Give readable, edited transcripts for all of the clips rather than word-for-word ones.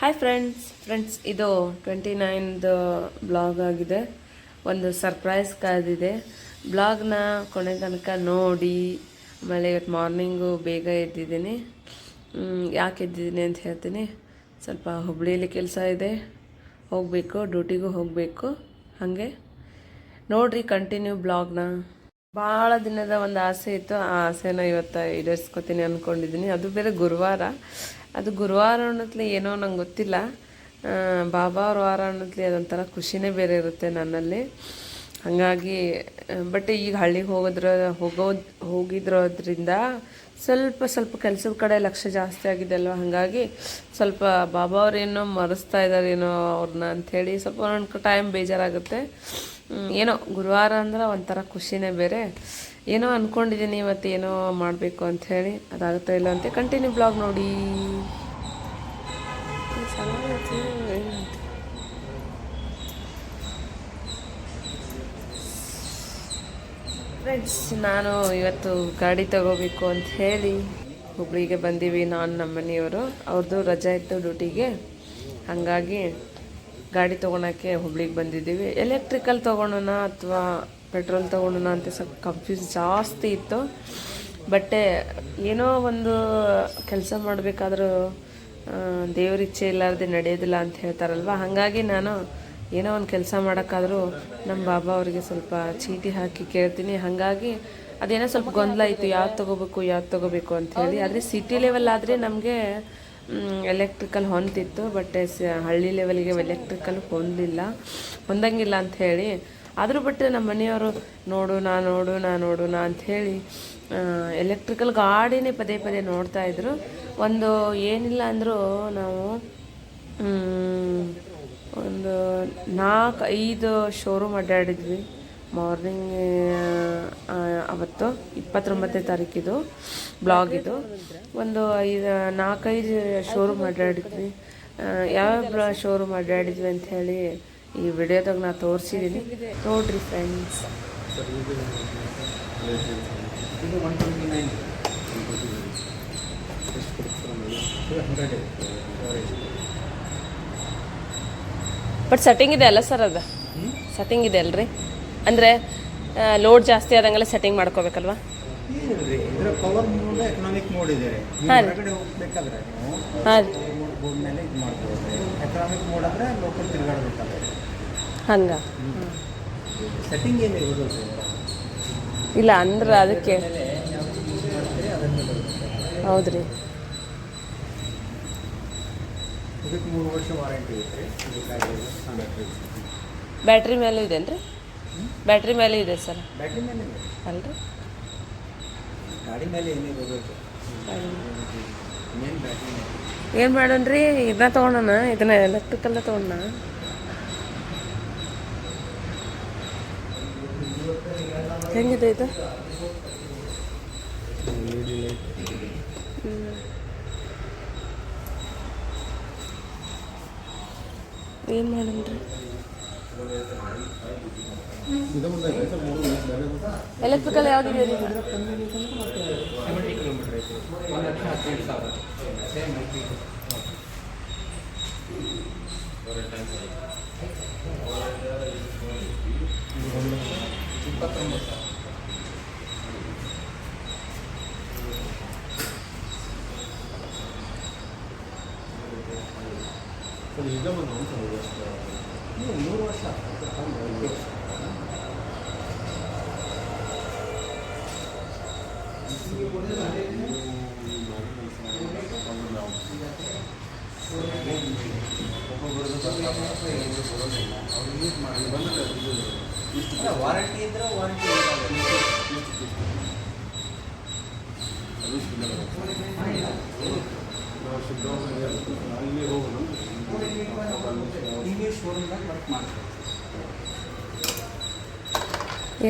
Hi friends ಇದು 29th blog ಆಗಿದೆ. ಒಂದು ಸರ್ಪ್ರೈಸ್ ಕಾದಿದೆ. ಬ್ಲಾಗ್ನ ಕೊನೆ ತನಕ ನೋಡಿ. ಆಮೇಲೆ ಇವತ್ತು ಮಾರ್ನಿಂಗು ಬೇಗ ಎದ್ದಿದ್ದೀನಿ. ಯಾಕೆ ಎದ್ದಿದ್ದೀನಿ ಅಂತ ಹೇಳ್ತೀನಿ. ಸ್ವಲ್ಪ ಹುಬ್ಳಿಯಲ್ಲಿ ಕೆಲಸ ಇದೆ, ಹೋಗಬೇಕು, ಡ್ಯೂಟಿಗೂ ಹೋಗಬೇಕು. ಹಾಗೆ ನೋಡಿರಿ ಕಂಟಿನ್ಯೂ ಬ್ಲಾಗ್ನ. ಭಾಳ ದಿನದ ಒಂದು ಆಸೆ ಇತ್ತು, ಆ ಆಸೆನ ಇವತ್ತು ಈಡೇರಿಸ್ಕೊತೀನಿ ಅಂದ್ಕೊಂಡಿದ್ದೀನಿ. ಅದು ಬೇರೆ ಗುರುವಾರ. ಅದು ಗುರುವಾರ ಅನ್ನೋತ್ಲೆ ಏನೋ ನಂಗೆ ಗೊತ್ತಿಲ್ಲ, ಬಾಬಾ ಅವ್ರ ವಾರ ಅನ್ನೋತ್ಲೆ ಅದೊಂಥರ ಖುಷಿನೇ ಬೇರೆ ಇರುತ್ತೆ ನನ್ನಲ್ಲಿ. ಹಾಗಾಗಿ ಬಟ್ ಈಗ ಹಳ್ಳಿಗೆ ಹೋಗಿದ್ರೋದ್ರಿಂದ ಸ್ವಲ್ಪ ಕೆಲಸದ ಕಡೆ ಲಕ್ಷ್ಯ ಜಾಸ್ತಿ ಆಗಿದೆ ಅಲ್ವ. ಹಾಗಾಗಿ ಸ್ವಲ್ಪ ಬಾಬಾ ಅವ್ರು ಏನೋ ಮರೆಸ್ತಾ ಇದ್ದಾರೇನೋ ಅವ್ರನ್ನ ಅಂಥೇಳಿ ಸ್ವಲ್ಪ ಒಂದೊಂದು ಟೈಮ್ ಬೇಜಾರಾಗುತ್ತೆ. ಏನೋ ಗುರುವಾರ ಅಂದ್ರೆ ಒಂಥರ ಖುಷಿನೇ ಬೇರೆ. ಏನೋ ಅಂದ್ಕೊಂಡಿದ್ದೀನಿ ಇವತ್ತು ಏನೋ ಮಾಡಬೇಕು ಅಂಥೇಳಿ, ಅದಾಗುತ್ತಾ ಇಲ್ಲ ಅಂತ ಕಂಟಿನ್ಯೂ ಬ್ಲಾಗ್ ನೋಡಿ. ಫ್ರೆಂಡ್ಸ್, ನಾನು ಇವತ್ತು ಗಾಡಿ ತಗೋಬೇಕು ಅಂತ ಹೇಳಿ ಹುಬ್ಳಿಗೆ ಬಂದೀವಿ. ನಾನು ನಮ್ಮ ಮನೆಯವರು, ಅವ್ರದ್ದು ರಜೆ ಇತ್ತು ಡ್ಯೂಟಿಗೆ. ಹಾಗಾಗಿ ಗಾಡಿ ತೊಗೊಳಕ್ಕೆ ಹುಬ್ಳಿಗೆ ಬಂದಿದ್ದೀವಿ. ಎಲೆಕ್ಟ್ರಿಕಲ್ ತೊಗೊಳೋಣ ಅಥವಾ ಪೆಟ್ರೋಲ್ ತೊಗೊಳೋಣ ಅಂತ ಸ್ವಲ್ಪ ಕನ್ಫ್ಯೂಸ್ ಜಾಸ್ತಿ ಇತ್ತು. ಬಟ್ ಏನೋ ಒಂದು ಕೆಲಸ ಮಾಡಬೇಕಾದ್ರೂ ದೇವ್ರ ಇಚ್ಛೆ ಇಲ್ಲಾರ್ದೆ ನಡೆಯೋದಿಲ್ಲ ಅಂತ ಹೇಳ್ತಾರಲ್ವ. ಹಾಗಾಗಿ ನಾನು ಏನೋ ಒಂದು ಕೆಲಸ ಮಾಡೋಕ್ಕಾದ್ರೂ ನಮ್ಮ ಬಾಬಾ ಅವರಿಗೆ ಸ್ವಲ್ಪ ಚೀಟಿ ಹಾಕಿ ಕೇಳ್ತೀನಿ. ಹಾಗಾಗಿ ಅದೇನೋ ಸ್ವಲ್ಪ ಗೊಂದಲ ಇತ್ತು, ಯಾವ್ದು ತೊಗೋಬೇಕು ಅಂಥೇಳಿ. ಆದರೆ ಸಿಟಿ ಲೆವೆಲ್ ಆದರೆ ನಮಗೆ ಎಲೆಕ್ಟ್ರಿಕಲ್ ಹೊಂದಿತ್ತು. ಬಟ್ ಹಳ್ಳಿ ಲೆವೆಲ್ಗೆ ಎಲೆಕ್ಟ್ರಿಕಲ್ ಹೊಂದಂಗಿಲ್ಲ ಅಂಥೇಳಿ. ಆದರೂ ಬಟ್ ನಮ್ಮ ಮನೆಯವರು ನೋಡೋಣ ಅಂಥೇಳಿ ಎಲೆಕ್ಟ್ರಿಕಲ್ ಗಾಡಿನೇ ಪದೇ ನೋಡ್ತಾಯಿದ್ರು. ಒಂದು ಏನಿಲ್ಲ ಅಂದರೂ ನಾವು ಒಂದು 4-5 ಶೋರೂಮ್ ಅಡ್ಡಾಡಿದ್ವಿ. ಮಾರ್ನಿಂಗ್ ಅವತ್ತು 29ನೇ ತಾರೀಕಿದು ಬ್ಲಾಗಿದು. ಒಂದು 4-5 ಶೋರೂಮ್ ಅಡ್ಡಾಡಿದ್ವಿ. ಯಾವ ಶೋರೂಮ್ ಅಡ್ಡಾಡಿದ್ವಿ ಅಂಥೇಳಿ ಈ ವಿಡಿಯೋದಾಗ ನಾನು ತೋರಿಸಿದ್ದೀನಿ, ನೋಡಿರಿ ಫ್ರೆಂಡ್ಸ್. ಬಟ್ ಸೆಟ್ಟಿಂಗ್ ಇದೆ ಅಲ್ಲ ಸರ್? ಅದು ಸೆಟ್ಟಿಂಗ್ ಇದೆ ಅಲ್ರಿ? ಅಂದರೆ ಲೋಡ್ ಜಾಸ್ತಿ ಆದಂಗೆಲ್ಲ ಸೆಟ್ಟಿಂಗ್ ಮಾಡ್ಕೋಬೇಕಲ್ವಾ? ಹಂಗ ಇಲ್ಲ ಅಂದ್ರೆ ಅದಕ್ಕೆ ಹೌದ್ರಿ. ಬ್ಯಾಟ್ರಿ ಮೇಲೂ ಇದೆನ್ರಿ? ಬ್ಯಾಟ್ರಿ ಮೇಲೆ ಇದೆ ಸರ್. ಅಲ್ರಿ ಗಾಡಿ ಮೇಲೆ ಏನು ಮಾಡೋಣ್ರಿ? ಇದನ್ನ ತೊಗೊಳೋಣ, ಇದನ್ನ ಎಲೆಕ್ಟ್ರಿಕಲ್ನ ತೊಗೊಳೋಣ. ಹೆಂಗಿದೆ ಇದು? ಏನು ಮಾಡೋಣ್ರಿ? ಎಲೆಕ್ಟ್ರಿಕಲ್ ಯಾವುದಿದೆ ರೀ? ವಾರಂಟಿ ಇದ್ರೆ ವಾರಂಟಿ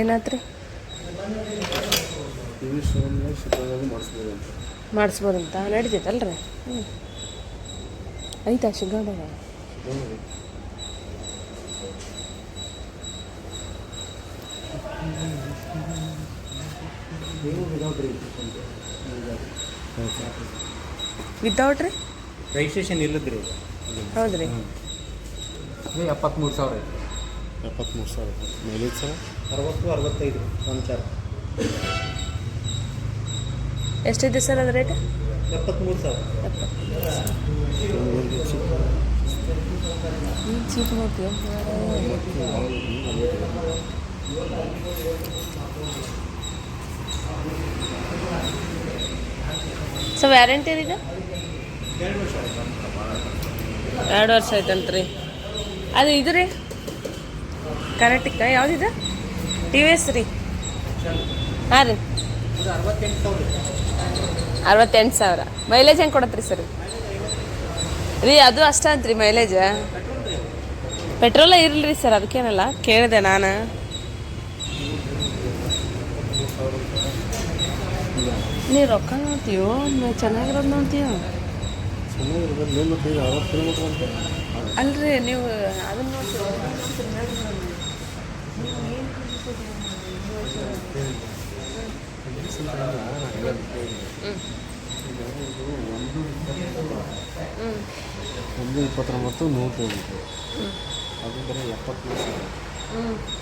ಏನಾತ್ರಿ? ಮಾಡಿಸ್ಬೋದಂತ ನಡೀತೈತಲ್ರಿ? ಐತಾ ಶಿಗ್ಗಾಡ? ವಿತೌಟ್ ರೀ ರಿಜಿಸ್ಟ್ರೇಷನ್ ಇಲ್ಲದ್ರಿ. ಹೌದ್ರಿ. ಇದು 73,000 ಐತಿ. 73,000 ಮೈಲೇಜ್ ಸರ್ 60-65 ಒಂದು ಚಾರ್. ಎಷ್ಟಿದೆ ಸರ್ ಅದು ರೇಟ್? 73,000. ಚೀಪ್ ನೋಡ್ತೀವಿ. ಸೊ ವ್ಯಾರಂಟಿ ರೀ ಇದು? 2 ವರ್ಷ ಆಯ್ತಂತ್ರಿ. ಅದು ಇದು ರೀ ಕರೆಕ್ಟಿಕ್ಕ ಯಾವುದಿದೆ? ಟಿ ವಿ ಎಸ್ ರೀ. ಹಾಂ ರೀ, 68,000. ಮೈಲೇಜ್ ಹೆಂಗೆ ಕೊಡತ್ರಿ ಸರ್ ರೀ? ಅದು ಅಷ್ಟ ಅಂತ್ರಿ ಮೈಲೇಜ್. ಪೆಟ್ರೋಲ ಇರಲ್ರಿ ಸರ್, ಅದಕ್ಕೇನಲ್ಲ ಕೇಳಿದೆ ನಾನು. ನೀವು ರೊಕ್ಕ ನೋಡ್ತೀವೋ ಚೆನ್ನಾಗಿರೋದು ನೋಡ್ತೀವೋ? ಚೆನ್ನಾಗಿರೋದು ಮತ್ತು 60 ಕಿಲೋಮೀಟ್ರ್ ಅಂತ ಅಲ್ರಿ ನೀವು ಅದನ್ನ ನೋಡ್ತೀವಿ. ಒಂದು 29 100 ಹೋಗಿತ್ತು. ಅದು ಬರೀ 70,000.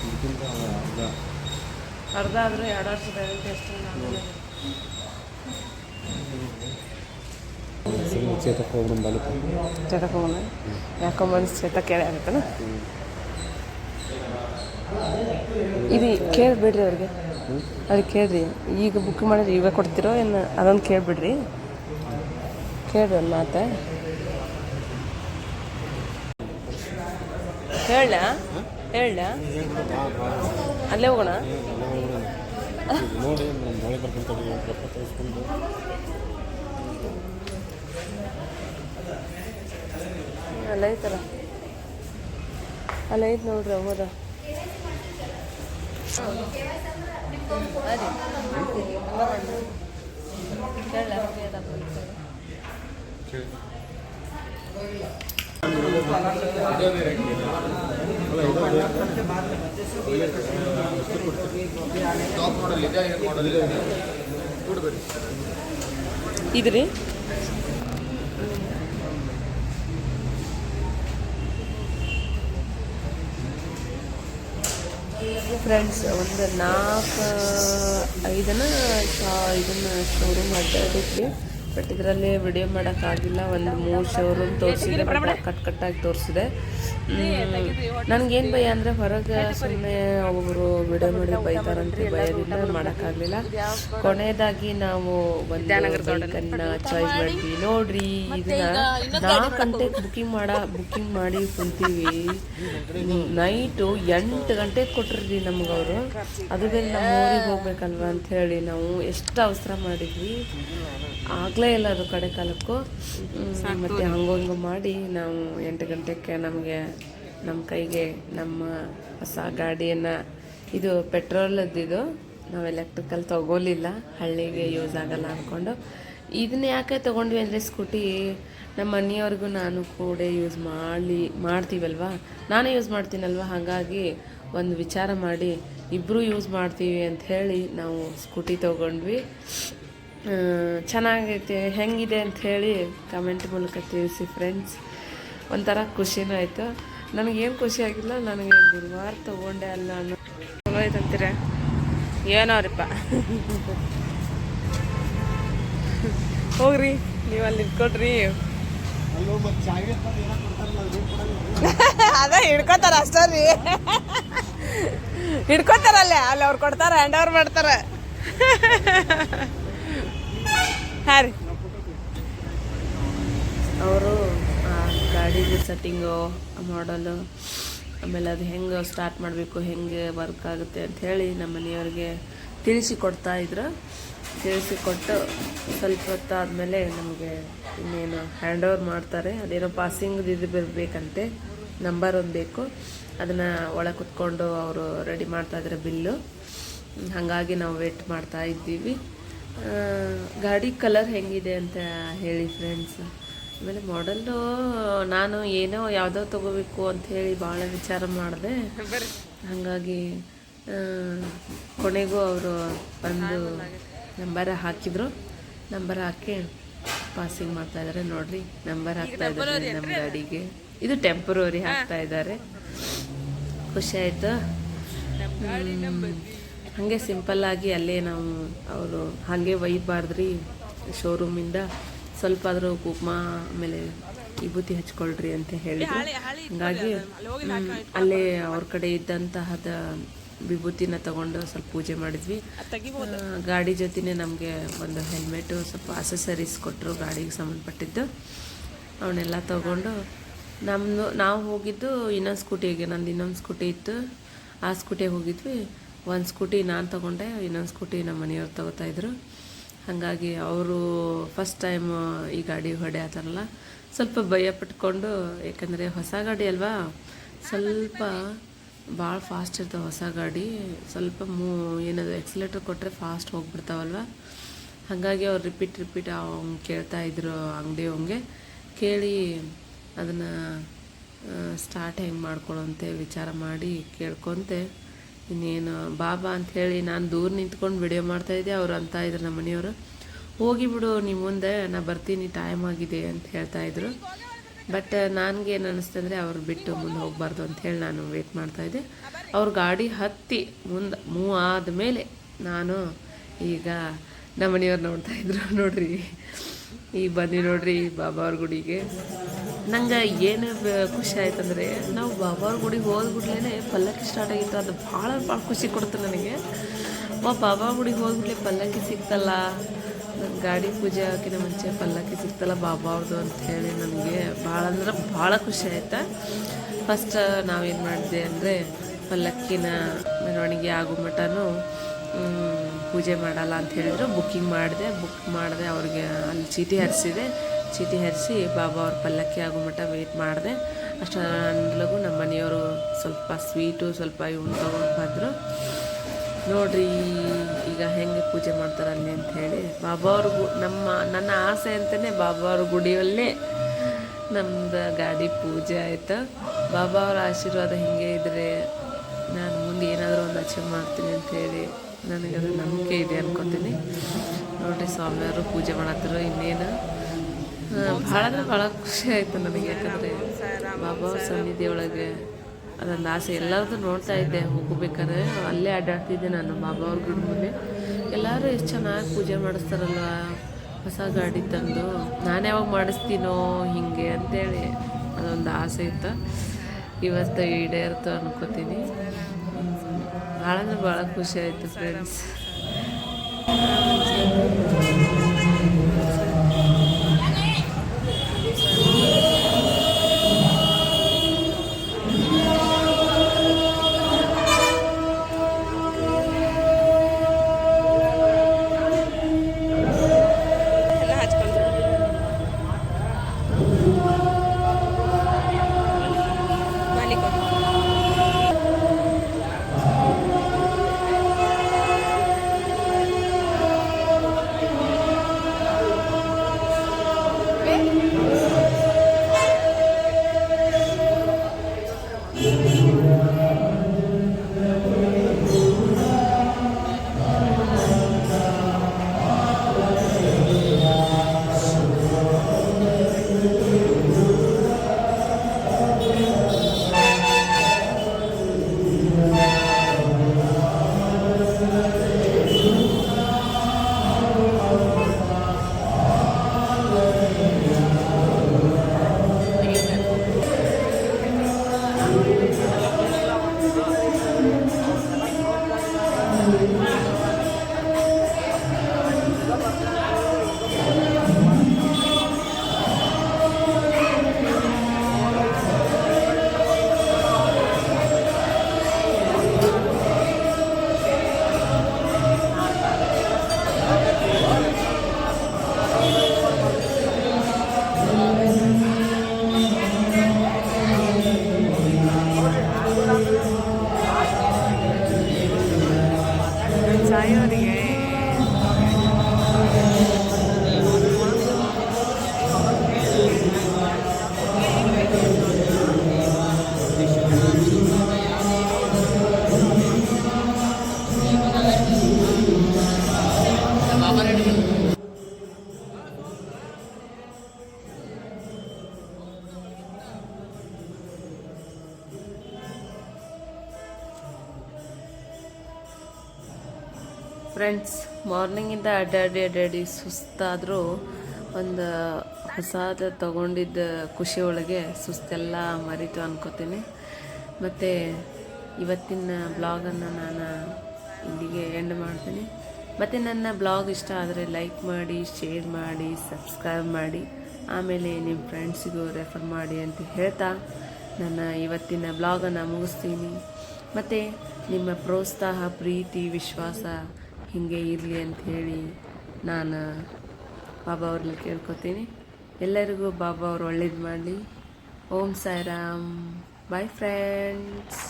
ಇದಕ್ಕಿಂತ ಅರ್ಧ ಆದರೆ 2 ವರ್ಷದ ವ್ಯಾರಂಟಿ ಅಷ್ಟೇ. ಚೇತಕ್ಕೆ ಹೋಗ್ಬಿಟ್ಟು ಬಲಕ್ಕೆ ಚೇತಕ್ಕೆ ಹೋಗೋಣ. ಯಾಕೋ ಮನ್ಸು ಚೇತಕ್ಕೆ ಕೇಳಿ ಆಗುತ್ತಲ್ಲ. ಇದು ಕೇಳಿಬಿಡ್ರಿ ಅವ್ರಿಗೆ. ಅವ್ರಿಗೆ ಕೇಳಿರಿ, ಈಗ ಬುಕ್ ಮಾಡಿದ್ರೆ ಈಗ ಕೊಡ್ತಿರೋ ಏನು ಅದೊಂದು ಕೇಳಿಬಿಡ್ರಿ. ಕೇಳ್ರಿ ಒಂದು ಮಾತು. ಹೇಳ ಅಲ್ಲೇ ಹೋಗೋಣ. ನೋಡಿ ನಮ್ಮ ಮಳೆ ಬರ್ಕೊಂತಾರೆ ತರಿಸ್ಕೊಂಡು ಅಲ್ಲ ಐತಲ್ಲ, ಅಲ್ಲ ಐತೆ ನೋಡ್ರಿ ಹೋದ. ಇದ್ರಿ ಫ್ರೆಂಡ್ಸ್ ಒಂದು 4-5 ಇದನ್ನು ಶೋರೂಮ್ ಅಡ್ಡಾಡಿದ್ವಿ. ಬಟ್ ಇದರಲ್ಲಿ ವಿಡಿಯೋ ಮಾಡೋಕ್ಕಾಗಿಲ್ಲ. ಒಂದು 3 ಶೋರೂಮ್ ತೋರಿಸಿದೆ, ಕಟ್ಟಾಗಿ ತೋರಿಸಿದೆ. ನನಗೇನು ಭಯ ಅಂದರೆ ಹೊರಗೆ ಸುಮ್ಮನೆ ಒಬ್ಬೊಬ್ಬರು ವಿಡಿಯೋ ಮಾಡಿ ಬೈತಾರಂತೆ, ಭಯದಿಂದ ಮಾಡೋಕ್ಕಾಗಲಿಲ್ಲ. ಕೊನೆಯದಾಗಿ ನಾವು ಒಂದು ಬೈಕನ್ನು ಚಾಯ್ಸ್ ಮಾಡಿದ್ವಿ. ನೋಡ್ರಿ, ಇದನ್ನ 4 ಗಂಟೆಗೆ ಬುಕ್ಕಿಂಗ್ ಮಾಡಿ ಕುಂತೀವಿ. ನೈಟು 8 ಗಂಟೆಗೆ ಕೊಟ್ರಿ ನಮ್ಗೆ ಅವರು. ಅದು ಬೇರೆ ನಮ್ಮ ಊರಿಗೆ ಹೋಗ್ಬೇಕಲ್ವ ಅಂಥೇಳಿ ನಾವು ಎಷ್ಟು ಅವಸರ ಮಾಡಿದ್ವಿ. ಆಗಲೇ ಇಲ್ಲ ಅದು ಕಡೆ ಕಾಲಕ್ಕೂ. ಮತ್ತು ಹಂಗೆ ಮಾಡಿ ನಾವು 8 ಗಂಟೆಗೆ ನಮ್ಮ ಕೈಗೆ ನಮ್ಮ ಹೊಸ ಗಾಡಿಯನ್ನು, ಇದು ಪೆಟ್ರೋಲದ್ದು, ನಾವು ಎಲೆಕ್ಟ್ರಿಕಲ್ ತೊಗೊಲಿಲ್ಲ, ಹಳ್ಳಿಗೆ ಯೂಸ್ ಆಗಲ್ಲ ಅಂದ್ಕೊಂಡು. ಇದನ್ನ ಯಾಕೆ ತೊಗೊಂಡ್ವಿ ಅಂದರೆ ಸ್ಕೂಟಿ ನಮ್ಮ ಮನೆಯವ್ರಿಗೂ ನಾನು ಕೂಡ ಯೂಸ್ ಮಾಡ್ತೀವಲ್ವ, ನಾನು ಯೂಸ್ ಮಾಡ್ತೀನಲ್ವ, ಹಾಗಾಗಿ ಒಂದು ವಿಚಾರ ಮಾಡಿ ಇಬ್ಬರು ಯೂಸ್ ಮಾಡ್ತೀವಿ ಅಂಥೇಳಿ ನಾವು ಸ್ಕೂಟಿ ತೊಗೊಂಡ್ವಿ. ಚೆನ್ನಾಗೈತೆ, ಹೆಂಗಿದೆ ಅಂಥೇಳಿ ಕಮೆಂಟ್ ಮೂಲಕ ತಿಳಿಸಿ ಫ್ರೆಂಡ್ಸ್. ಒಂಥರ ಖುಷಿನೂ ಆಯಿತು. ನನಗೇನು ಖುಷಿ ಆಗಿಲ್ಲ, ನನಗೆ ಗುರುವಾರ ತೊಗೊಂಡೆ ಅಲ್ಲ ಅನ್ನೋ ಚಲೋ ಐತಂತೀರ ಏನೋರಿಪ್ಪ. ಹೋಗ್ರಿ ನೀವು ಅಲ್ಲಿ ಇಟ್ಕೊಡ್ರಿ. ಅದ ಹಿಡ್ಕೊತಾರ ಅಷ್ಟೇ ರೀ, ಹಿಡ್ಕೊತಾರಲ್ಲೇ ಅಲ್ಲಿ ಅವ್ರು ಕೊಡ್ತಾರೆ, ಹ್ಯಾಂಡ್ ಓವರ್ ಮಾಡ್ತಾರೆ. ಹಾಂ ರೀ, ಅವರು ಗಾಡಿದು ಸೆಟ್ಟಿಂಗು, ಮಾಡಲು, ಆಮೇಲೆ ಅದು ಹೆಂಗೆ ಸ್ಟಾರ್ಟ್ ಮಾಡಬೇಕು, ಹೆಂಗೆ ವರ್ಕ್ ಆಗುತ್ತೆ ಅಂಥೇಳಿ ನಮ್ಮ ಮನೆಯವ್ರಿಗೆ ತಿಳಿಸಿಕೊಟ್ಟು ಸ್ವಲ್ಪ ಹೊತ್ತಾದಮೇಲೆ ನಮಗೆ ಇನ್ನೇನು ಹ್ಯಾಂಡ್ ಓವರ್ ಮಾಡ್ತಾರೆ. ಅದೇನೋ ಪಾಸಿಂಗ್ ಇದು ಬರಬೇಕಂತೆ, ನಂಬರ್ ಒಂದು ಬೇಕು, ಅದನ್ನು ಒಳಗೆ ಕುತ್ಕೊಂಡು ಅವರು ರೆಡಿ ಮಾಡ್ತಾಯಿದ್ರೆ ಬಿಲ್ಲು. ಹಾಗಾಗಿ ನಾವು ವೇಟ್ ಮಾಡ್ತಾ ಇದ್ದೀವಿ. ಗಾಡಿ ಕಲರ್ ಹೆಂಗಿದೆ ಅಂತ ಹೇಳಿ ಫ್ರೆಂಡ್ಸ್. ಆಮೇಲೆ ಮಾಡಲ್ಲು ನಾನು ಯಾವುದೋ ತೊಗೋಬೇಕು ಅಂಥೇಳಿ ಭಾಳ ವಿಚಾರ ಮಾಡಿದೆ. ಹಾಗಾಗಿ ಕೊನೆಗೂ ಅವರು ಬಂದು ನಂಬರ್ ಹಾಕಿದರು. ನಂಬರ್ ಹಾಕಿ ಪಾಸಿಂಗ್ ಮಾಡ್ತಾ ಇದ್ದಾರೆ ನೋಡ್ರಿ. ನಂಬರ್ ಹಾಕ್ತಾ ಇದ್ದಾರೆ ನಮ್ಮ ಗಾಡಿಗೆ. ಇದು ಟೆಂಪರರಿ ಹಾಕ್ತಾ ಇದ್ದಾರೆ. ಖುಷಿ ಆಯಿತು. ಹಾಗೆ ಸಿಂಪಲ್ಲಾಗಿ ಅಲ್ಲೇ ನಾವು ಅವರು ಹಾಗೆ ಒಯ್ಯಬಾರ್ದ್ರಿ ಶೋರೂಮಿಂದ ಸ್ವಲ್ಪ ಆದರೂ ಕುಕ್ಮ ಆಮೇಲೆ ವಿಭೂತಿ ಹಚ್ಕೊಳ್ರಿ ಅಂತ ಹೇಳಿದ್ರು. ಹಾಗಾಗಿ ಅಲ್ಲೇ ಅವ್ರ ಕಡೆ ಇದ್ದಂತಹದ ವಿಭೂತಿನ ತಗೊಂಡು ಸ್ವಲ್ಪ ಪೂಜೆ ಮಾಡಿದ್ವಿ. ಗಾಡಿ ಜೊತೆನೇ ನಮಗೆ ಒಂದು ಹೆಲ್ಮೆಟು ಸ್ವಲ್ಪ ಅಸೆಸರೀಸ್ ಕೊಟ್ಟರು ಗಾಡಿಗೆ ಸಂಬಂಧಪಟ್ಟಿದ್ದು. ಅವನ್ನೆಲ್ಲ ತಗೊಂಡು ನಾವು ಹೋಗಿದ್ದು ಇನ್ನೊಂದು ಸ್ಕೂಟಿಗೆ. ನಂದು ಇನ್ನೊಂದು ಸ್ಕೂಟಿ ಇತ್ತು, ಆ ಸ್ಕೂಟಿಗೆ ಹೋಗಿದ್ವಿ. ಒಂದು ಸ್ಕೂಟಿ ನಾನು ತೊಗೊಂಡೆ, ಇನ್ನೊಂದು ಸ್ಕೂಟಿ ನಮ್ಮ ಮನೆಯವ್ರು ತೊಗೋತಾಯಿದ್ರು. ಹಾಗಾಗಿ ಅವರು ಫಸ್ಟ್ ಟೈಮ್ ಈ ಗಾಡಿ ಹೊಡೆಯತ್ತಾರಲ್ಲ, ಸ್ವಲ್ಪ ಭಯ ಪಟ್ಕೊಂಡು, ಯಾಕಂದರೆ ಹೊಸ ಗಾಡಿ ಅಲ್ವಾ, ಸ್ವಲ್ಪ ಭಾಳ ಫಾಸ್ಟ್ ಇರ್ತಾವೆ ಹೊಸ ಗಾಡಿ. ಸ್ವಲ್ಪ ಏನದು ಎಕ್ಸಲೇಟರ್ ಕೊಟ್ಟರೆ ಫಾಸ್ಟ್ ಹೋಗ್ಬಿಡ್ತಾವಲ್ವ. ಹಾಗಾಗಿ ಅವ್ರು ರಿಪೀಟ್ ಅವ್ನು ಕೇಳ್ತಾಯಿದ್ರು ಅಂಗಡಿಯವಂಗೆ. ಕೇಳಿ ಅದನ್ನು ಸ್ಟಾರ್ಟ್ ಹೆಂಗೆ ಮಾಡ್ಕೊಳ್ಳೋಂತೆ ವಿಚಾರ ಮಾಡಿ ಕೇಳ್ಕೊತೆ ಇನ್ನೇನು ಬಾಬಾ ಅಂಥೇಳಿ ನಾನು ದೂರ ನಿಂತ್ಕೊಂಡು ವಿಡಿಯೋ ಮಾಡ್ತಾಯಿದ್ದೆ. ಅವ್ರು ಅಂತ ಇದ್ರು ನಮ್ಮ ಮನೆಯವರು, ಹೋಗಿ ಬಿಡು ನಿಮ್ಮ ಮುಂದೆ, ನಾ ಬರ್ತೀನಿ, ಟೈಮ್ ಆಗಿದೆ ಅಂತ ಹೇಳ್ತಾಯಿದ್ರು. ಬಟ್ ನನಗೇನು ಅನ್ನಿಸ್ತಂದರೆ ಅವ್ರು ಬಿಟ್ಟು ಮುಂದೆ ಹೋಗಬಾರ್ದು ಅಂಥೇಳಿ ನಾನು ವೇಟ್ ಮಾಡ್ತಾಯಿದ್ದೆ. ಅವ್ರ ಗಾಡಿ ಹತ್ತಿ ಮುಂದೆ ಮೂವ್ ಆದಮೇಲೆ ನಾನು ಈಗ ನಮ್ಮ ಮನೆಯವ್ರು ನೋಡ್ತಾಯಿದ್ರು. ನೋಡ್ರಿ ಈಗ ಬಂದು ನೋಡ್ರಿ ಬಾಬಾ ಅವ್ರ ಗುಡಿಗೆ. ನಂಗೆ ಏನು ಖುಷಿ ಆಯ್ತಂದರೆ, ನಾವು ಬಾಬಾ ಅವ್ರ ಗುಡಿಗೆ ಹೋದ್ಬಿಟ್ಲೇ ಪಲ್ಲಕ್ಕಿ ಸ್ಟಾರ್ಟ್ ಆಗಿತ್ತು. ಅದು ಭಾಳ ಖುಷಿ ಕೊಡ್ತು ನನಗೆ. ಬಾಬಾ ಗುಡಿಗೆ ಹೋದ್ಬಿಟ್ಲೆ ಪಲ್ಲಕ್ಕಿ ಸಿಕ್ತಲ್ಲ, ನನ್ನ ಗಾಡಿ ಪೂಜೆ ಹಾಕಿನ ಮುಂಚೆ ಪಲ್ಲಕ್ಕಿ ಸಿಕ್ತಲ್ಲ ಬಾಬಾ ಅವ್ರದ್ದು ಅಂಥೇಳಿ ನನಗೆ ಭಾಳ ಅಂದ್ರೆ ಭಾಳ ಖುಷಿ ಆಯ್ತಾ. ಫಸ್ಟ್ ನಾವೇನು ಮಾಡಿದೆ ಅಂದರೆ, ಪಲ್ಲಕ್ಕಿನ ಮೆರವಣಿಗೆ ಆಗೋ ಮಟನೂ ಪೂಜೆ ಮಾಡಲ್ಲ ಅಂತ ಹೇಳಿದ್ರು. ಬುಕ್ ಮಾಡಿದೆ ಅವ್ರಿಗೆ. ಅಲ್ಲಿ ಚೀಟಿ ಹರಿಸಿ ಬಾಬಾ ಅವ್ರ ಪಲ್ಲಕ್ಕಿ ಆಗೋ ಮಟ್ಟ ವೆಯ್ಟ್ ಮಾಡಿದೆ. ಅಷ್ಟರಲ್ಲೂ ನಮ್ಮ ಮನೆಯವರು ಸ್ವಲ್ಪ ಸ್ವೀಟು ಸ್ವಲ್ಪ ಇವ್ನು ತೊಗೊಂಡು ಬಂದರು. ನೋಡ್ರಿ ಈಗ ಹೆಂಗೆ ಪೂಜೆ ಮಾಡ್ತಾರೆ ಅಲ್ಲಿ ಅಂಥೇಳಿ. ಬಾಬಾ ಅವ್ರಿಗೂ ನನ್ನ ಆಸೆ ಅಂತಲೇ ಬಾಬಾ ಅವ್ರ ಗುಡಿಯಲ್ಲೇ ನಮ್ಮದು ಗಾಡಿ ಪೂಜೆ ಆಯಿತು. ಬಾಬಾ ಅವ್ರ ಆಶೀರ್ವಾದ ಹಿಂಗೆ ಇದ್ದರೆ ನಾನು ಮುಂದೆ ಏನಾದರೂ ಒಂದು ಅಚೀವ್ ಮಾಡ್ತೀನಿ ಅಂಥೇಳಿ ನನಗದು ನಂಬಿಕೆ ಇದೆ ಅನ್ಕೊತೀನಿ. ನೋಡಿರಿ ಸ್ವಾಮಿಯವರು ಪೂಜೆ ಮಾಡತ್ತರು. ಇನ್ನೇನು ಭಾಳ ಅಂದ್ರೆ ಭಾಳ ಖುಷಿ ಆಯಿತು ನನಗೆ. ಯಾಕಂದರೆ ಬಾಬಾ ಅವ್ರ ಸನ್ನಿಧಿ ಒಳಗೆ ಅದೊಂದು ಆಸೆ. ಎಲ್ಲರದ್ದು ನೋಡ್ತಾ ಇದ್ದೆ ಹೋಗ್ಬೇಕಾದ್ರೆ, ಅಲ್ಲೇ ಅಡ್ಡಾಡ್ತಿದ್ದೆ ನಾನು ಬಾಬಾ ಅವ್ರ ಗುಡಿ ಮುಂದೆ. ಎಲ್ಲರೂ ಎಷ್ಟು ಚೆನ್ನಾಗಿ ಪೂಜೆ ಮಾಡಿಸ್ತಾರಲ್ವ ಹೊಸ ಗಾಡಿ ತಂದು. ನಾನು ಯಾವಾಗ ಮಾಡಿಸ್ತೀನೋ ಹೀಗೆ ಅಂತೇಳಿ ಅದೊಂದು ಆಸೆ ಇತ್ತು. ಇವತ್ತು ಈಡೇರ್ತು ಅನ್ಕೋತೀನಿ. ಭಾಳ ಅಂದ್ರೆ ಭಾಳ ಖುಷಿ ಆಯಿತು ಫ್ರೆಂಡ್ಸ್. ಫ್ರೆಂಡ್ಸ್, ಮಾರ್ನಿಂಗಿಂದ ಅಡ್ಡಾಡಿ ಸುಸ್ತಾದರೂ ಒಂದು ಹೊಸದು ತೊಗೊಂಡಿದ್ದ ಖುಷಿ ಒಳಗೆ ಸುಸ್ತೆಲ್ಲ ಮರೀತು ಅನ್ಕೋತೀನಿ. ಮತ್ತು ಇವತ್ತಿನ ಬ್ಲಾಗನ್ನು ನಾನು ಇಲ್ಲಿಗೆ ಎಂಡ್ ಮಾಡ್ತೀನಿ. ಮತ್ತು ನನ್ನ ಬ್ಲಾಗ್ ಇಷ್ಟ ಆದರೆ ಲೈಕ್ ಮಾಡಿ, ಶೇರ್ ಮಾಡಿ, ಸಬ್ಸ್ಕ್ರೈಬ್ ಮಾಡಿ, ಆಮೇಲೆ ನಿಮ್ಮ ಫ್ರೆಂಡ್ಸಿಗೂ ರೆಫರ್ ಮಾಡಿ ಅಂತ ಹೇಳ್ತಾ ನನ್ನ ಇವತ್ತಿನ ಬ್ಲಾಗನ್ನು ಮುಗಿಸ್ತೀನಿ. ಮತ್ತು ನಿಮ್ಮ ಪ್ರೋತ್ಸಾಹ, ಪ್ರೀತಿ, ವಿಶ್ವಾಸ ಹೀಗೆ ಇರಲಿ ಅಂಥೇಳಿ ನಾನು ಬಾಬಾ ಅವ್ರಲ್ಲಿ ಕೇಳ್ಕೊತೀನಿ. ಎಲ್ಲರಿಗೂ ಬಾಬಾ ಅವ್ರು ಒಳ್ಳೇದು ಮಾಡಲಿ. ಓಂ ಸಾಯಿರಾಮ್. Bye friends.